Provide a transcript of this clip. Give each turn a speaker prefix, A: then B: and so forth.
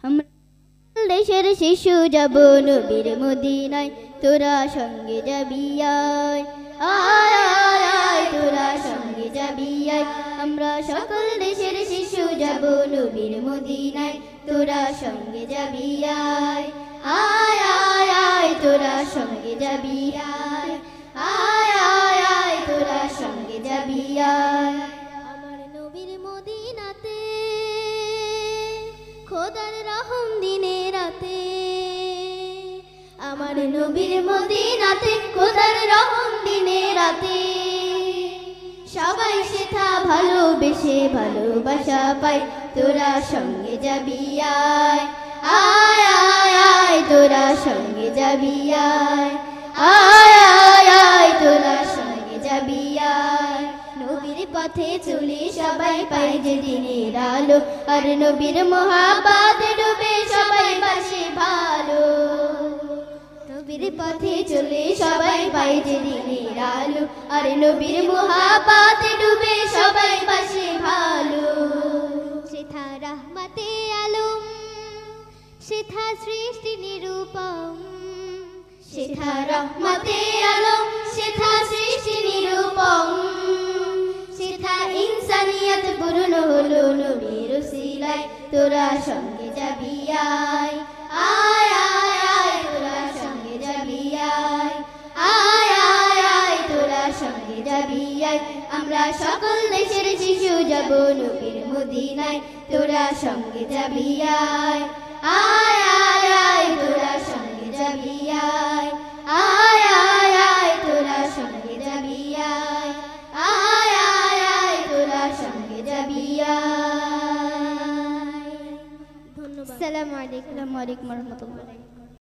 A: আমরা দেশের শিশু যাব নবীর মদিনায়, তোরা সঙ্গে যাবি আয়, আয় আয় আয় তোরা সঙ্গে যাবি আয়। আমরা সকল দেশের শিশু যাব নবীর মদিনায়, তোরা সঙ্গে যাবি আয়, আয় আয় আয় তোরা সঙ্গে যাবি আয়, আয় আয় আয় তোরা সঙ্গে যাবি আয়। আমার নবীর মদিনাতে খোদার রহম দিনে রাতে, আমার নবীর মদিনাতে খোদার রহম দিনে রাতে। সবাই সেথা ভালোবেসে ভালোবাসা পায়, তোরা সঙ্গে যাবি আয়, আয় আয় আয় তোরা সঙ্গে যাবি আয়, আয় আয় আয় তোরা সঙ্গে যাবি আয়। নবীর পথে চলে সবাই পায় যে দিনের আলো, আর নবীর মহাব্বতে ডুবে সবাই বাসে ভালো। নবীর পথে চলে সবাই পায় যে দিনের আলো, আর নবীর মহাব্বতে ডুবে সবাই বাসে ভালো। সেথা রহমতে আলম, সেথা সৃষ্টি নিরূপম, সেথা রহমতে আলম, সেথা সৃষ্টি নিরূপম। সেথা ইনসানিয়ত পূর্ণ হলো নবীর উসিলায়, তোরা সঙ্গে যাবি আয়, আয় আয় আয় তোরা সঙ্গে যাবি আয়, আয় আয় আয় তোরা সঙ্গে যাবি আয়। আমরা সকল দেশের শিশু যাব নবীর মদিনায়, তোরা সঙ্গে যাবি আয়, আয় আয় আয় তোরা সঙ্গে যাবি আয়, আয় আয় আয় তোরা সঙ্গে যাবি আয়, আয় আয় আয় তোরা সঙ্গে যাবি আয়। ধন্যবাদ। আসসালামু আলাইকুম ওয়া রাহমাতুল্লাহ।